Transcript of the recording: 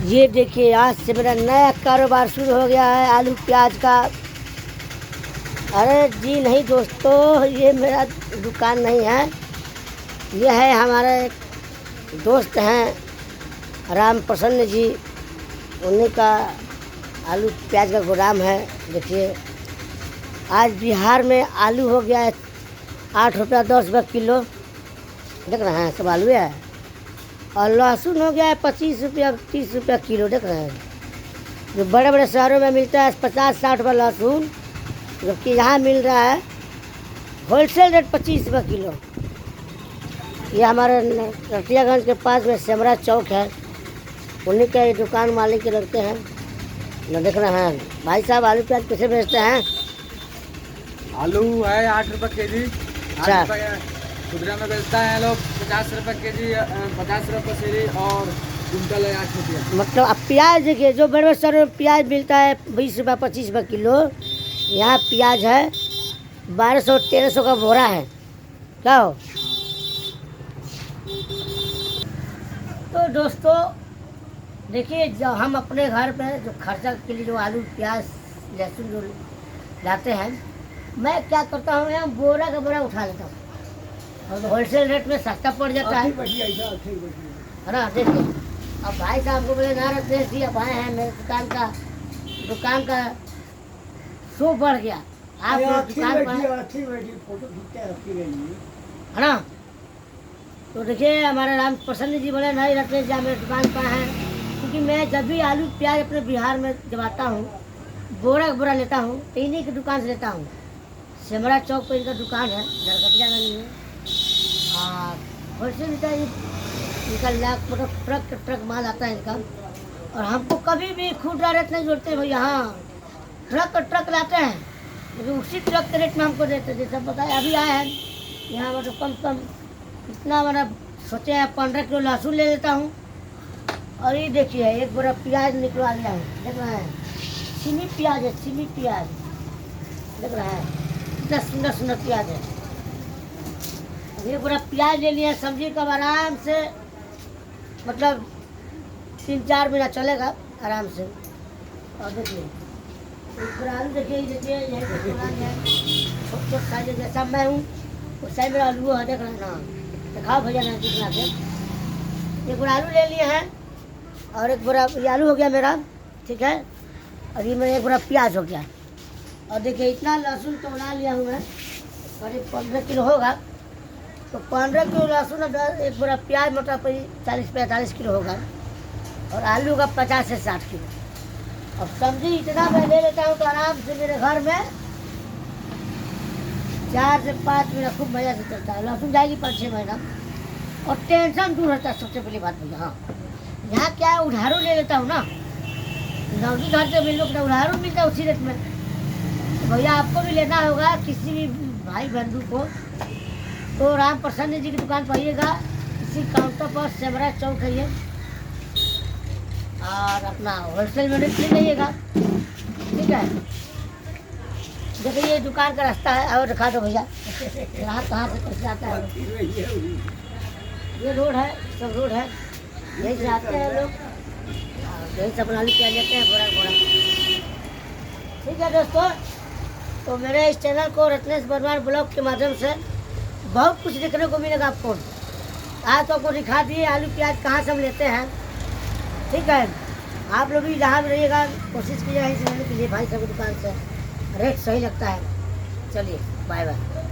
ये देखिए आज से मेरा नया कारोबार शुरू हो गया है आलू प्याज का। अरे जी नहीं दोस्तों, ये मेरा दुकान नहीं है, ये है हमारे दोस्त हैं राम प्रसन्न जी, उन्हीं का आलू प्याज का गोदाम है। देखिए आज बिहार में आलू हो गया है 8 रुपया 10 रुपये किलो, देख रहे हैं सब आलू है। और लहसुन हो गया है 25 रुपया 30 रुपया किलो, देख रहे हैं। जो बड़े बड़े शहरों में मिलता है 50-60 रुपये लहसुन, जबकि यहाँ मिल रहा है होलसेल रेट 25 रुपये किलो। ये हमारे रतियागंज के पास में सेमरा चौक है, उन्हीं के दुकान मालिक के लड़के हैं न, देख रहे हैं। भाई साहब आलू प्याज कैसे बेचते हैं? आलू है 8 रुपये के जी। अच्छा। खुदरा में बेचता है लोग 50 रुपये के जी, 50 रुपये पसेरी, और कुंटल है 8 रुपया। मतलब अब प्याज देखिए, जो बड़े बड़े शहरों में प्याज मिलता है 20 रुपये 25 रुपये किलो, यहाँ प्याज है 1200-1300 का बोरा है। क्या हो तो दोस्तों देखिए, जब हम अपने घर पे जो खर्चा के लिए जो आलू प्याज लहसुन जो लाते हैं, मैं क्या करता हूँ, यहाँ बोरा का बोरा उठा लेता हूँ और होलसेल रेट में सस्ता पड़ जाता है ना। देखिए अब भाई साहब को बोले ना रत्नेश जी अब आए हैं, मेरे दुकान का शो बढ़ गया। आप दुकान पर है ना। तो देखिए हमारे राम प्रसन्न जी बोले नहीं रत्नेश जी मेरे दुकान पर हैं, क्योंकि मैं जब भी आलू प्याज अपने बिहार में जब आता हूँ बोरा लेता हूँ तो इन्हीं की दुकान से लेता हूँ। सेमरा चौक पर इनका दुकान है, नरकटियागंज में। और होलसेल मिलता है, इनका लाख मतलब ट्रक माल आता है इनका। और हमको कभी भी खुदरा रेट नहीं जोड़ते भैया, हाँ ट्रक लाते हैं, लेकिन उसी ट्रक के रेट में हमको देते हैं। जैसे बताए अभी आए हैं यहाँ, मतलब कम से कम इतना मतलब सोचे हैं 15 किलो लहसुन ले लेता हूँ। और ये देखिए एक बोरा प्याज निकलवा लिया हूँ, देख रहे हैं। सिमी प्याज है, सिमी प्याज देख रहा है, इतना सुंदर सुंदर प्याज है। ये पूरा प्याज ले लिया, सब्जी का आराम से मतलब 3-4 महीना चलेगा आराम से। और देखिए आलू देखिए यही छोटे साइज जैसा मैं हूँ उस साइज मेरा आलू है, देख रहे हैं ना। दिखाओ भैया ना कितना से। एक बोरा आलू ले लिए हैं और एक बोरा ये आलू हो गया मेरा, ठीक है। और ये मेरा एक बोरा प्याज हो गया। और देखिए इतना लहसुन तो बना लिया हूँ मैं, करीब 15 किलो होगा। तो 15 किलो लहसुन, एक बोरा प्याज मतलब 40-45 किलो होगा। और आलू का 50 से 60 किलो। अब सब्जी इतना मैं ले लेता हूँ तो आराम से मेरे घर में 4 से 5 महीना खूब मज़ा से चलता है। लहसुन जाएगी 5-6 महीना और टेंशन दूर रहता है। सबसे पहली बात भैया, हाँ यहाँ क्या है उधारू ले लेता हूँ ना, नौकरी घर से मिल लो उधारू मिलता है उसी रेट में। तो भैया आपको भी लेना होगा किसी भी भाई बंधु को, तो राम प्रसन्न जी की दुकान पर आइएगा, इसी काउंटर पर सेमरा चौक है ये। और अपना होलसेल में रेट ले लीजिएगा, ठीक है। देखिए ये दुकान का रास्ता है, और दिखा दो भैया यहाँ कहाँ से कैसे आता है। ये रोड है, सब रोड है, यहीं से आते हैं लोग, यहीं से अपना क्या लेते हैं बोरा। ठीक है दोस्तों, तो मेरे इस चैनल को रत्नेश वर्मा ब्लॉग के माध्यम से बहुत कुछ देखने को मिलेगा आपको। आज तो आपको दिखा दिए आलू प्याज कहाँ से हम लेते हैं, ठीक है। आप लोग भी जहाँ भी रहिएगा कोशिश कीजिएगा यहीं से लेने के लिए, भाई सब दुकान से रेट सही लगता है। चलिए बाय बाय।